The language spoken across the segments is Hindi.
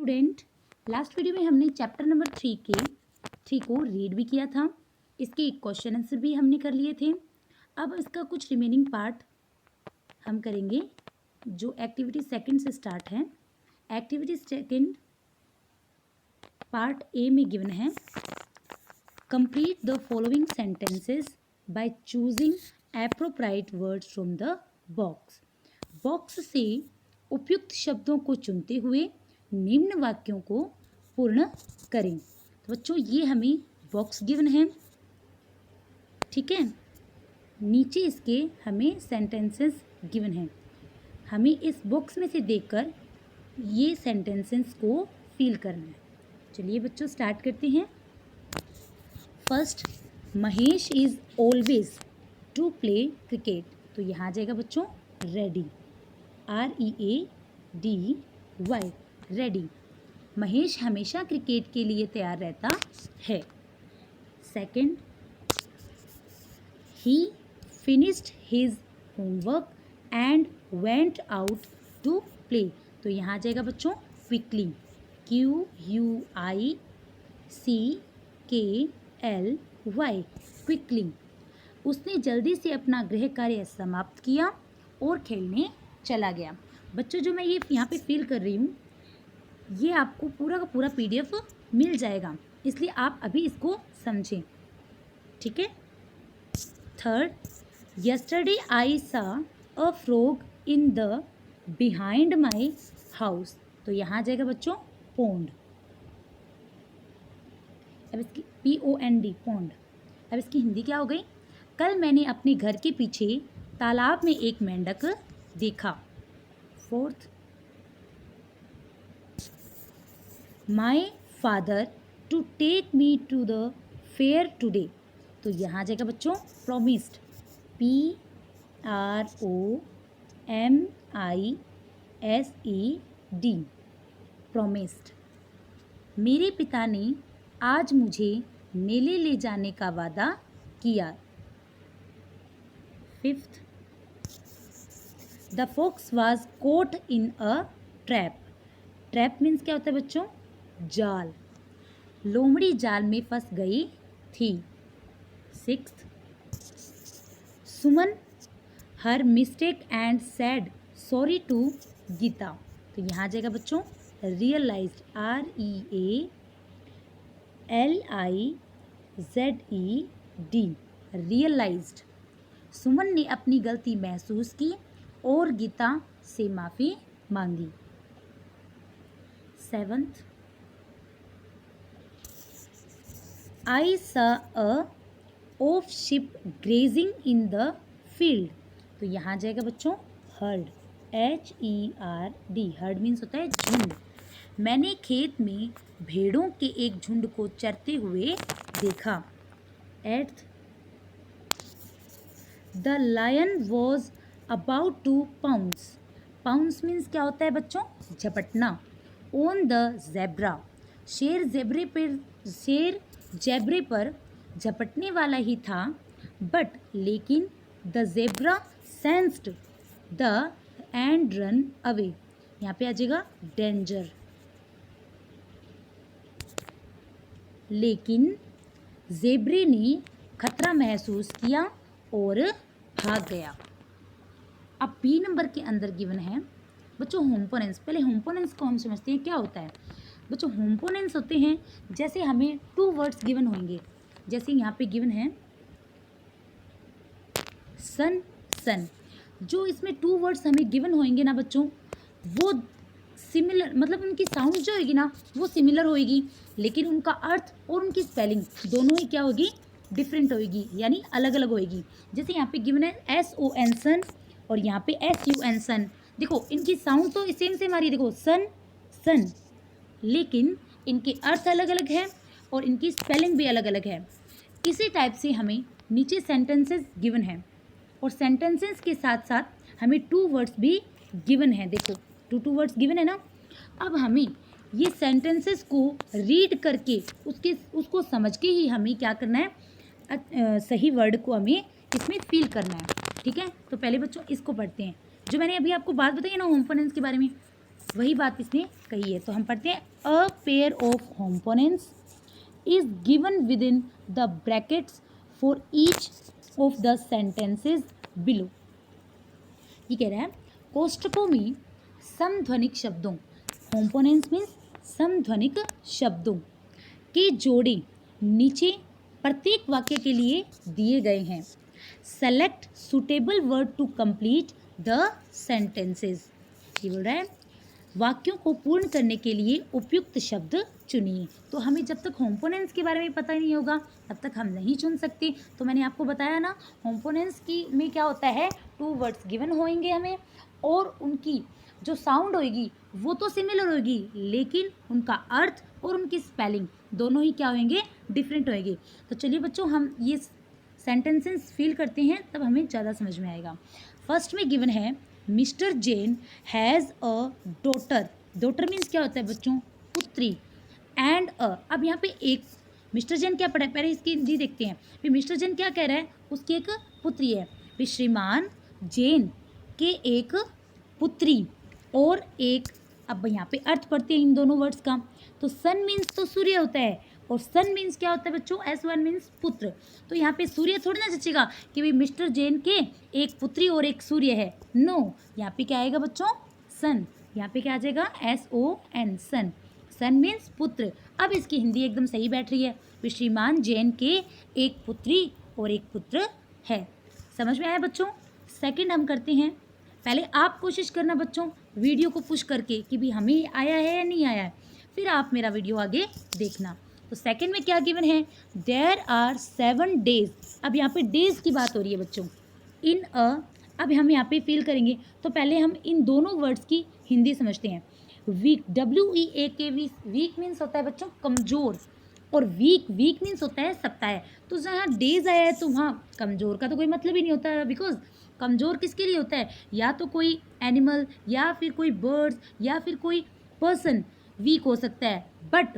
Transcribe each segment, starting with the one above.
स्टूडेंट, लास्ट वीडियो में हमने चैप्टर नंबर 3 को रीड भी किया था। इसके एक क्वेश्चन आंसर भी हमने कर लिए थे। अब इसका कुछ रिमेनिंग पार्ट हम करेंगे जो एक्टिविटी सेकंड से स्टार्ट है। एक्टिविटी सेकंड पार्ट ए में गिवन है, complete the following sentences by choosing appropriate words from the box. Box से उपयुक्त शब्दों को चुनते हुए निम्न वाक्यों को पूर्ण करें। तो बच्चों ये हमें बॉक्स गिवन है, ठीक है। नीचे इसके हमें सेंटेंसेस गिवन हैं। हमें इस बॉक्स में से देखकर ये सेंटेंसेस को फिल करना है। चलिए बच्चों स्टार्ट करते हैं। First, Mahesh is always to play cricket. तो यहाँ आ जाएगा बच्चों रेडी, READY, रेडी। महेश हमेशा क्रिकेट के लिए तैयार रहता है। Second, he finished his homework and went out to play. तो यहाँ आ जाएगा बच्चों क्विकली, QUICKLY, क्विकली। उसने जल्दी से अपना गृह कार्य समाप्त किया और खेलने चला गया। बच्चों जो मैं ये यहाँ पे फिल कर रही हूँ, ये आपको पूरा का पूरा PDF मिल जाएगा, इसलिए आप अभी इसको समझें, ठीक है। थर्ड, यस्टरडे आई सा a frog in the behind my house. तो यहाँ आ जाएगा बच्चों पॉन्ड। अब इसकी POND, पॉन्ड। अब इसकी हिंदी क्या हो गई? कल मैंने अपने घर के पीछे तालाब में एक मेंढक देखा। Fourth, my father to take me to the fair today. तो यहाँ आ जाएगा बच्चों प्रोमिस्ड, PROMISED, प्रोमिस्ड। मेरे पिता ने आज मुझे मेले ले जाने का वादा किया। Fifth, the fox was caught in a trap. Trap means क्या होता है बच्चों? जाल। लोमड़ी जाल में फंस गई थी। Sixth, Suman her mistake and said sorry to Gita. तो यहाँ आ जाएगा बच्चों रियलाइज्ड, REALIZED, रियलाइज्ड। सुमन ने अपनी गलती महसूस की और गीता से माफ़ी मांगी। Seventh, I saw a of sheep grazing in the field। तो यहाँ आ जाएगा बच्चों हर्ड, HERD, हर्ड मीन्स होता है झुंड। मैंने खेत में भेड़ों के एक झुंड को चरते हुए देखा। Eighth, the lion was about to pounce. Pounce means क्या होता है बच्चों? झपटना। ऑन द जेब्रा, शेर जेब्रे पर झपटने वाला ही था, बट लेकिन the zebra sensed the end run away. यहाँ पे आ जाएगा डेंजर। लेकिन जेब्रे ने खतरा महसूस किया और भाग गया। अब B नंबर के अंदर गिवन है बच्चों होम्पोनेंट्स। पहले होम्पोनेंट्स को हम समझते हैं क्या होता है। बच्चों होम्पोनेंट्स होते हैं जैसे हमें 2 वर्ड्स गिवन होंगे, जैसे यहाँ पे गिवन है सन, सन। जो इसमें 2 वर्ड्स हमें गिवन होंगे ना बच्चों, वो सिमिलर, मतलब उनकी साउंड जो होगी ना वो सिमिलर होएगी, लेकिन उनका अर्थ और उनकी स्पेलिंग दोनों ही क्या होगी? डिफरेंट होएगी, यानी अलग अलग होएगी। जैसे यहाँ पे गिवन है SON सन और यहाँ पे SUN सन। देखो इनकी साउंड तो सेम आ रही है, देखो सन सन, लेकिन इनके अर्थ अलग अलग है और इनकी स्पेलिंग भी अलग अलग है। इसी टाइप से हमें नीचे सेंटेंसेस गिवन है और सेंटेंसेस के साथ साथ हमें 2 वर्ड्स भी गिवन है। देखो 2 वर्ड्स गिवन है ना। अब हमें ये सेंटेंसेस को रीड करके उसको समझ के ही हमें क्या करना है, सही वर्ड को हमें इसमें फिल करना है, ठीक है। तो पहले बच्चों इसको पढ़ते हैं, जो मैंने अभी आपको बात बताई ना होम्पोनेंट्स के बारे में। वही बात इसने कही है। तो हम पढ़ते हैं a pair of components is given with in the brackets for each of the sentences below. ये कह रहा है कोष्ठकों में समध्वनिक शब्दों, कॉम्पोनेंट्स मीन्स समध्वनिक शब्दों के जोड़े नीचे प्रत्येक वाक्य के लिए दिए गए हैं। Select suitable word to complete the sentences. ये बोल रहा है वाक्यों को पूर्ण करने के लिए उपयुक्त शब्द चुनिए। तो हमें जब तक कॉम्पोनेंट्स के बारे में पता ही नहीं होगा तब तक हम नहीं चुन सकते। तो मैंने आपको बताया ना, कॉम्पोनेंट्स की में क्या होता है, 2 वर्ड्स गिवन होंगे हमें और उनकी जो साउंड होगी वो तो सिमिलर होगी, लेकिन उनका अर्थ और उनकी स्पेलिंग दोनों ही क्या होंगे, डिफरेंट होंगे। तो चलिए बच्चों हम ये सेंटेंसेस फिल करते हैं, तब हमें ज़्यादा समझ में आएगा। फर्स्ट में गिवन है mister Jain has a daughter. Daughter means क्या होता है बच्चों, पुत्री। एंड अब यहाँ पे एक मिस्टर जेन क्या पढ़ा है, पहले इसकी हिंदी देखते हैं। फिर मिस्टर जेन क्या कह रहा है, उसकी एक पुत्री है। फिर श्रीमान जेन के एक पुत्री और एक, अब यहाँ पे अर्थ पढ़ते हैं इन दोनों वर्ड्स का। तो सन मीन्स तो सूर्य होता है और सन मीन्स क्या होता है बच्चों, S1 मीन्स पुत्र। तो यहाँ पे सूर्य थोड़ी ना जचेगा कि भाई मिस्टर जेन के एक पुत्री और एक सूर्य है, नो। यहाँ पे क्या आएगा बच्चों, सन। यहाँ पे क्या आ जाएगा, SON, सन। सन मीन्स पुत्र। अब इसकी हिंदी एकदम सही बैठ रही है। फिर श्रीमान जैन के एक पुत्री और एक पुत्र है। समझ में आया बच्चों। सेकंड हम करते हैं, पहले आप कोशिश करना बच्चों वीडियो को पुश करके कि भी हमें आया है या नहीं आया है, फिर आप मेरा वीडियो आगे देखना। तो सेकंड में क्या गिवन है, देयर आर 7 डेज। अब यहाँ पे डेज की बात हो रही है बच्चों। इन अब हम यहाँ पे फील करेंगे, तो पहले हम इन दोनों वर्ड्स की हिंदी समझते हैं। वीक, WEAK, वीक मीन्स होता है बच्चों कमज़ोर, और वीक मीन्स होता है सप्ताह। तो जहाँ डेज आया है तो वहाँ कमज़ोर का तो कोई मतलब ही नहीं होता है, बिकॉज कमज़ोर किसके लिए होता है, या तो कोई एनिमल या फिर कोई बर्ड्स या फिर कोई पर्सन वीक हो सकता है, बट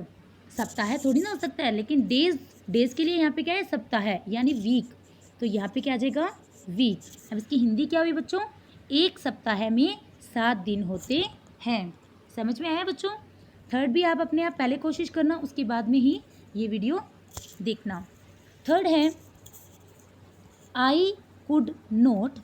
सप्ताह थोड़ी ना हो सकता है। लेकिन डेज के लिए यहाँ पे क्या है, सप्ताह है यानी वीक। तो यहाँ पे क्या आ जाएगा, वीक। अब इसकी हिंदी क्या हुई बच्चों, एक सप्ताह में 7 दिन होते हैं। समझ में आया बच्चों। थर्ड भी आप अपने आप पहले कोशिश करना, उसके बाद में ही ये वीडियो देखना। थर्ड है I could note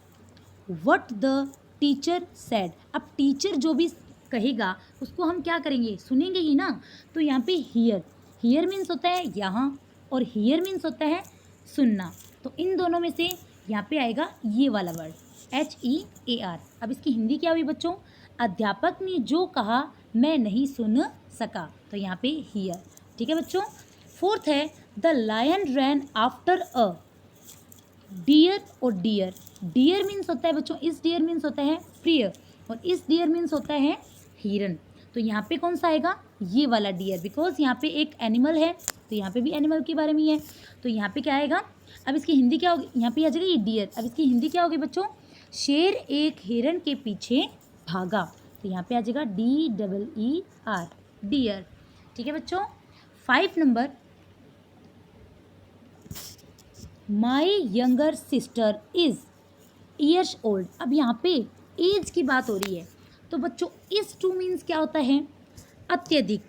what the teacher said. अब टीचर जो भी कहेगा उसको हम क्या करेंगे, सुनेंगे ही ना। तो यहाँ पे हियर मीन्स होता है यहाँ, और हियर मीन्स होता है सुनना। तो इन दोनों में से यहाँ पे आएगा ये वाला वर्ड HEAR। अब इसकी हिंदी क्या हुई बच्चों, अध्यापक ने जो कहा मैं नहीं सुन सका। तो यहाँ पे हियर। ठीक है बच्चों। फोर्थ है the lion ran after a deer और डियर। डियर मीन्स होता है बच्चों, इस डियर मीन्स होता है प्रिय, और इस डियर मीन्स होता है हिरन। तो यहाँ पे कौन सा आएगा, ये वाला डियर, बिकॉज यहाँ पे एक एनिमल है, तो यहाँ पे भी एनिमल के बारे में ही है। तो यहाँ पे क्या आएगा, अब इसकी हिंदी क्या होगी, यहाँ पे आ जाएगा ये डियर। अब इसकी हिंदी क्या होगी बच्चों, शेर एक हिरन के पीछे भागा। तो यहाँ पे आ जाएगा DEER, डियर। ठीक है बच्चों। 5 number, my younger sister is years old. अब यहाँ पे एज की बात हो रही है, तो बच्चों इस 2 मीन्स क्या होता है, अत्यधिक,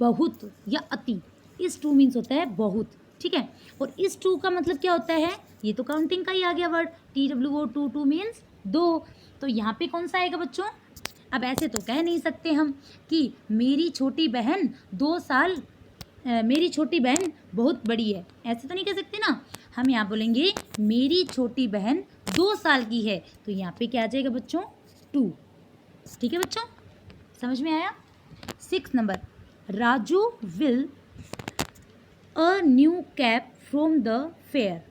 बहुत या अति। इस 2 मीन्स होता है बहुत। ठीक है। और इस 2 का मतलब क्या होता है, ये तो काउंटिंग का ही आ गया वर्ड, TWO, 2 मीन्स 2। तो यहाँ पे कौन सा आएगा बच्चों। अब ऐसे तो कह नहीं सकते हम कि मेरी छोटी बहन 2 साल, मेरी छोटी बहन बहुत बड़ी है, ऐसे तो नहीं कह सकते ना। हम यहाँ बोलेंगे मेरी छोटी बहन 2 साल की है। तो यहाँ पे क्या आ जाएगा बच्चों, 2। ठीक है बच्चों, समझ में आया। 6 number, Raju will a new cap from the fair.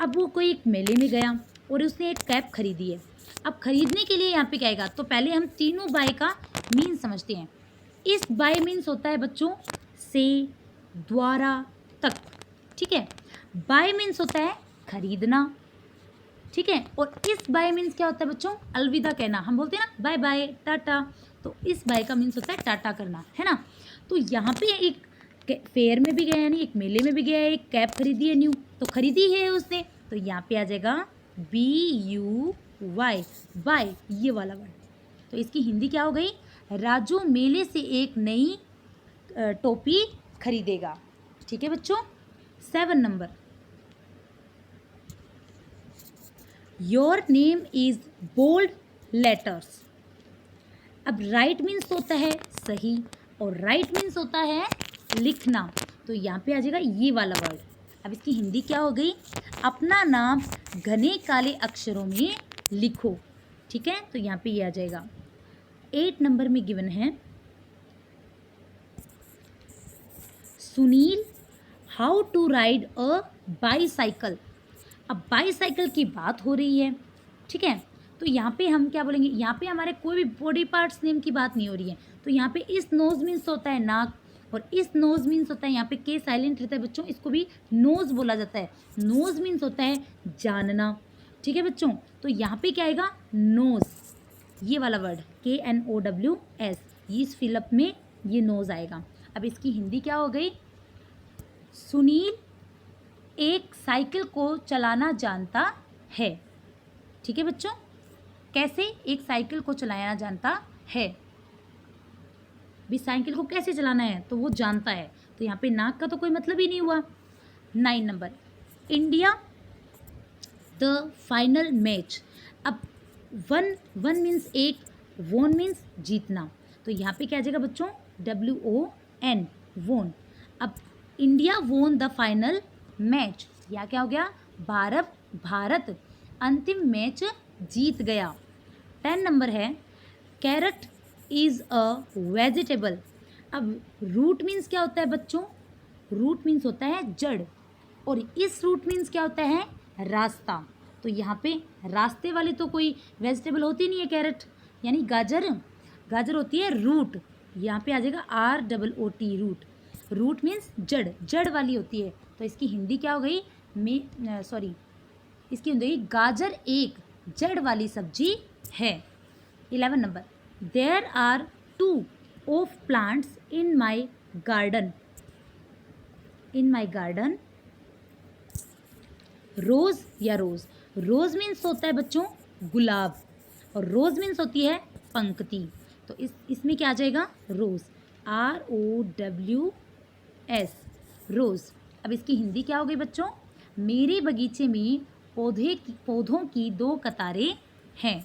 अब वो कोई एक मेले में गया और उसने एक कैप खरीदी है। अब खरीदने के लिए यहाँ पे क्या आएगा, तो पहले हम तीनों बाय का मीन समझते हैं। इस बाय मीन्स होता है बच्चों से, द्वारा, तक। ठीक है। बाय मीन्स होता है खरीदना। ठीक है। और इस बाय मीन्स क्या होता है बच्चों, अलविदा कहना। हम बोलते हैं ना बाय बाय, टाटा, तो इस बाय का मीन्स होता है टाटा करना, है ना। तो यहाँ पे एक फेयर में भी गया, यानी एक मेले में भी गया है, एक कैप खरीदी है न्यू, तो खरीदी है उसने। तो यहाँ पे आ जाएगा BUY, बाय, ये वाला वर्ड। तो इसकी हिंदी क्या हो गई, राजू मेले से एक नई टोपी खरीदेगा। ठीक है बच्चों। 7 number, your name is bold letters. अब राइट मीन्स होता है सही और राइट मीन्स होता है लिखना, तो यहाँ पे आ जाएगा ये वाला वर्ड। अब इसकी हिंदी क्या हो गई, अपना नाम घने काले अक्षरों में लिखो। ठीक है, तो यहाँ पे ये आ जाएगा। 8 नंबर में गिवन है, Sunil how to ride a bicycle. अब बाईसाइकिल की बात हो रही है, ठीक है, तो यहाँ पे हम क्या बोलेंगे, यहाँ पे हमारे कोई भी बॉडी पार्ट्स नेम की बात नहीं हो रही है, तो यहाँ पे इस नोज मीन्स होता है नाक और इस नोज मीन्स होता है, यहाँ पे के साइलेंट रहता है बच्चों, इसको भी नोज बोला जाता है। नोज मीन्स होता है जानना। ठीक है बच्चों, तो यहाँ पे क्या आएगा, नोज, ये वाला वर्ड KNOWS, ये इस फिलअप में ये नोज आएगा। अब इसकी हिंदी क्या हो गई, सुनील एक साइकिल को चलाना जानता है। ठीक है बच्चों, कैसे एक साइकिल को चलाना जानता है, भी साइकिल को कैसे चलाना है तो वो जानता है, तो यहाँ पे नाक का तो कोई मतलब ही नहीं हुआ। 9 number, India the final match. अब वन मीन्स एक, वोन मीन्स जीतना, तो यहाँ पे क्या आ जाएगा बच्चों, WON, वोन। अब India won the final match, या क्या हो गया, भारत अंतिम मैच जीत गया। 10 नंबर है, कैरेट इज़ अ वेजिटेबल। अब रूट मीन्स क्या होता है बच्चों, रूट मीन्स होता है जड़, और इस रूट मीन्स क्या होता है, रास्ता, तो यहाँ पे रास्ते वाली तो कोई वेजिटेबल होती नहीं है कैरेट, यानी गाजर होती है रूट, यहाँ पे आ जाएगा ROOT, रूट। रूट मीन्स जड़ वाली होती है, तो इसकी हिंदी क्या हो गई, इसकी हिंदी गाजर एक जड़ वाली सब्जी है। 11 number, there are 2 of plants in my garden. Rose या रोज मीन्स होता है बच्चों गुलाब, और रोज मीन्स होती है पंक्ति, तो इसमें क्या आ जाएगा, रोज, ROWS, रोज। अब इसकी हिंदी क्या हो गई बच्चों, मेरे बगीचे में पौधों की 2 कतारें हैं।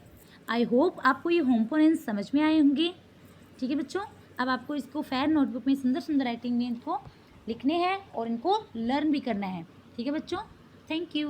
आई होप आपको ये होम पोएम्स समझ में आए होंगे। ठीक है बच्चों, अब आपको इसको फेयर नोटबुक में सुंदर राइटिंग में इनको लिखने हैं और इनको लर्न भी करना है। ठीक है बच्चों, थैंक यू।